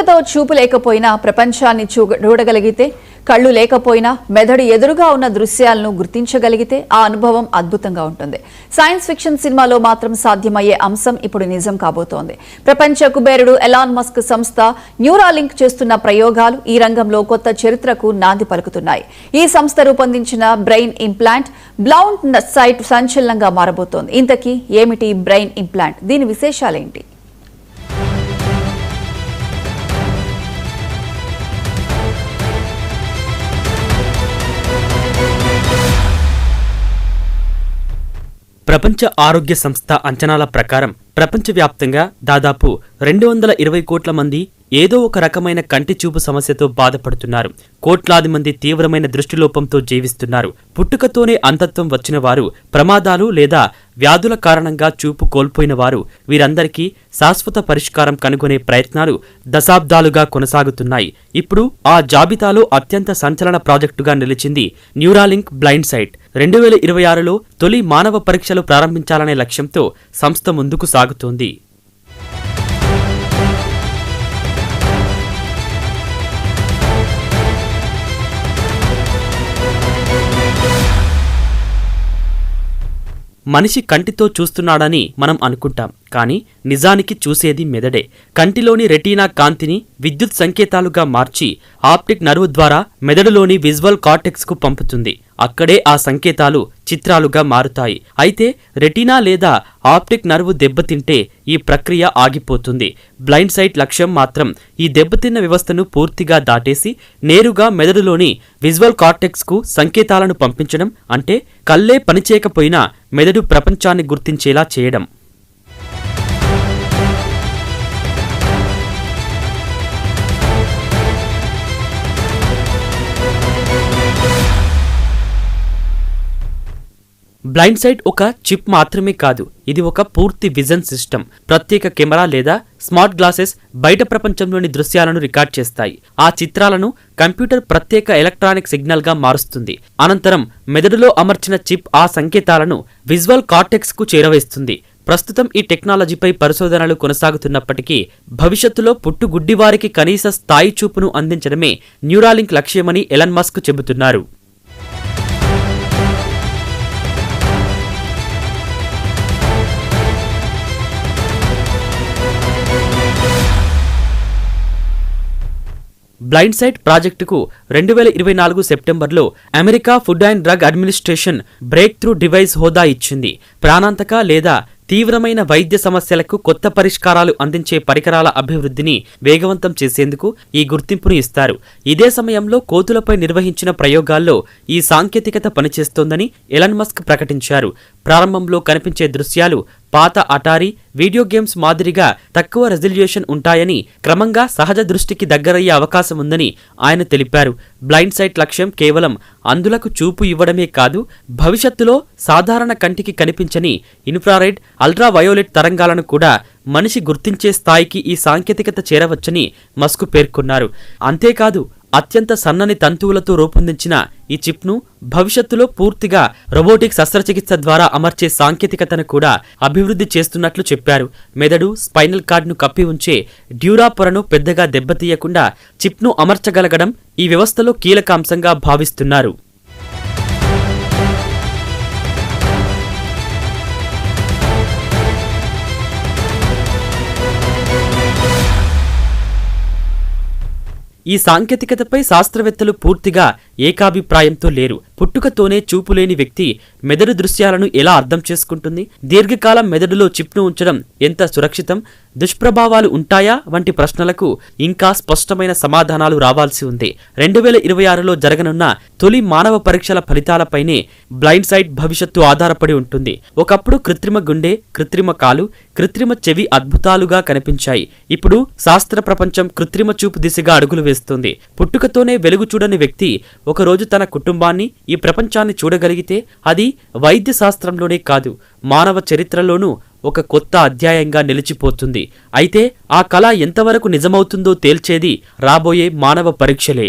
కంటితో చూపు లేకపోయినా ప్రపంచాన్ని చూడగలిగితే, కళ్ళు లేకపోయినా మెదడు ఎదురుగా ఉన్న దృశ్యాలను గుర్తించగలిగితే ఆ అనుభవం అద్భుతంగా ఉంటుంది. సైన్స్ ఫిక్షన్ సినిమాలో మాత్రం సాధ్యమయ్యే అంశం ఇప్పుడు నిజం కాబోతోంది. ప్రపంచ కుబేరుడు ఎలాన్ మస్క్ సంస్థ న్యూరాలింక్ చేస్తున్న ప్రయోగాలు ఈ రంగంలో కొత్త చరిత్రకు నాంది పలుకుతున్నాయి. ఈ సంస్థ రూపొందించిన బ్రెయిన్ ఇంప్లాంట్ బ్లౌండ్ సైట్ సంచలనంగా మారబోతోంది. ఇంతకీ ఏమిటి బ్రెయిన్ ఇంప్లాంట్? దీని విశేషాలేంటి? ప్రపంచ ఆరోగ్య సంస్థ అంచనాల ప్రకారం ప్రపంచవ్యాప్తంగా దాదాపు 220 కోట్ల మంది ఏదో ఒక రకమైన కంటి చూపు సమస్యతో బాధపడుతున్నారు. కోట్లాది మంది తీవ్రమైన దృష్టిలోపంతో జీవిస్తున్నారు. పుట్టుకతోనే అంధత్వం వచ్చిన వారు, ప్రమాదాలు లేదా వ్యాధుల కారణంగా చూపు కోల్పోయిన వారు, వీరందరికీ శాశ్వత పరిష్కారం కనుగొనే ప్రయత్నాలు దశాబ్దాలుగా కొనసాగుతున్నాయి. ఇప్పుడు ఆ జాబితాలో అత్యంత సంచలన ప్రాజెక్టుగా నిలిచింది న్యూరాలింక్ బ్లైండ్ సైట్. 2026లో తొలి మానవ పరీక్షలు ప్రారంభించాలనే లక్ష్యంతో సంస్థ ముందుకు సాగుతోంది. మనిషి కంటితో చూస్తున్నాడని మనం అనుకుంటాం, కానీ నిజానికి చూసేది మెదడే. కంటిలోని రెటీనా కాంతిని విద్యుత్ సంకేతాలుగా మార్చి ఆప్టిక్ నర్వ్ ద్వారా మెదడులోని విజువల్ కార్టెక్స్ కు పంపుతుంది. అక్కడే ఆ సంకేతాలు చిత్రాలుగా మారుతాయి. అయితే రెటీనా లేదా ఆప్టిక్ నర్వ్ దెబ్బతింటే ఈ ప్రక్రియ ఆగిపోతుంది. బ్లైండ్ సైట్ లక్ష్యం మాత్రం ఈ దెబ్బతిన్న వ్యవస్థను పూర్తిగా దాటేసి నేరుగా మెదడులోని విజువల్ కార్టెక్స్ కు సంకేతాలను పంపించడం. అంటే కళ్ళే పనిచేయకపోయినా మెదడు ప్రపంచాన్ని గుర్తించేలా చేయడం. బ్లైండ్ సైట్ ఒక చిప్ మాత్రమే కాదు, ఇది ఒక పూర్తి విజన్ సిస్టమ్. ప్రత్యేక కెమెరా లేదా స్మార్ట్ గ్లాసెస్ బయట ప్రపంచంలోని దృశ్యాలను రికార్డ్ చేస్తాయి. ఆ చిత్రాలను కంప్యూటర్ ప్రత్యేక ఎలక్ట్రానిక్ సిగ్నల్ గా మారుస్తుంది. అనంతరం మెదడులో అమర్చిన చిప్ ఆ సంకేతాలను విజువల్ కార్టెక్స్ కు చేరవేస్తుంది. ప్రస్తుతం ఈ టెక్నాలజీపై పరిశోధనలు కొనసాగుతున్నప్పటికీ భవిష్యత్తులో పుట్టుగుడ్డివారికి కనీస స్థాయి చూపును అందించడమే న్యూరాలింక్ లక్ష్యమని ఎలాన్ మస్క్ చెబుతున్నారు. బ్లైండ్ సైట్ ప్రాజెక్టుకు 2024 సెప్టెంబర్లో America food and drug administration break through device హోదా ఇచ్చింది. ప్రాణాంతక లేదా తీవ్రమైన వైద్య సమస్యలకు కొత్త పరిష్కారాలు అందించే పరికరాల అభివృద్ధిని వేగవంతం చేసేందుకు ఈ గుర్తింపును ఇస్తారు. ఇదే సమయంలో కోతులపై నిర్వహించిన ప్రయోగాల్లో ఈ సాంకేతికత పనిచేస్తోందని ఎలాన్ మస్క్ ప్రకటించారు. ప్రారంభంలో కనిపించే దృశ్యాలు పాత అటారీ వీడియో గేమ్స్ మాదిరిగా తక్కువ రెజల్యూషన్ ఉంటాయని, క్రమంగా సహజ దృష్టికి దగ్గరయ్యే అవకాశం ఉందని ఆయన తెలిపారు. బ్లైండ్ సైట్ లక్ష్యం కేవలం అంధులకు చూపు ఇవ్వడమే కాదు, భవిష్యత్తులో సాధారణ కంటికి కనిపించని ఇన్ఫ్రారెడ్, అల్ట్రా వయోలెట్ తరంగాలను కూడా మనిషి గుర్తించే స్థాయికి ఈ సాంకేతికత చేరవచ్చని మస్క్ పేర్కొన్నారు. అంతేకాదు, అత్యంత సన్నని తంతువులతో రూపొందించిన ఈ చిప్ను భవిష్యత్తులో పూర్తిగా రోబోటిక్ శస్త్రచికిత్స ద్వారా అమర్చే సాంకేతికతను కూడా అభివృద్ధి చేస్తున్నట్లు చెప్పారు. మెదడు, స్పైనల్ కార్డ్ను కప్పి ఉంచే డ్యూరా పొరను పెద్దగా దెబ్బతీయకుండా చిప్ను అమర్చగలగడం ఈ వ్యవస్థలో కీలక అంశంగా భావిస్తున్నారు. ఈ సాంకేతికతపై శాస్త్రవేత్తలు పూర్తిగా ఏకాభిప్రాయంతో లేరు. పుట్టుకతోనే చూపులేని వ్యక్తి మెదడు దృశ్యాలను ఎలా అర్థం చేసుకుంటుంది? దీర్ఘకాలం మెదడులో చిప్ను ఉంచడం ఎంత సురక్షితం? దుష్ప్రభావాలు ఉంటాయా? వంటి ప్రశ్నలకు ఇంకా స్పష్టమైన సమాధానాలు రావాల్సి ఉంది. 2026లో జరగనున్న తొలి మానవ పరీక్షల ఫలితాలపైనే బ్లైండ్ సైట్ భవిష్యత్తు ఆధారపడి ఉంటుంది. ఒకప్పుడు కృత్రిమ గుండె, కృత్రిమ కాలు, కృత్రిమ చెవి అద్భుతాలుగా కనిపించాయి. ఇప్పుడు శాస్త్ర ప్రపంచం కృత్రిమ చూపు దిశగా అడుగులు వేస్తుంది. పుట్టుకతోనే వెలుగు చూడని వ్యక్తి ఒకరోజు తన కుటుంబాన్ని, ఈ ప్రపంచాన్ని చూడగలిగితే అది వైద్య శాస్త్రంలోనే కాదు, మానవ చరిత్రలోనూ ఒక కొత్త అధ్యాయంగా నిలిచిపోతుంది. అయితే ఆ కళ ఎంతవరకు నిజమవుతుందో తేల్చేది రాబోయే మానవ పరీక్షలే.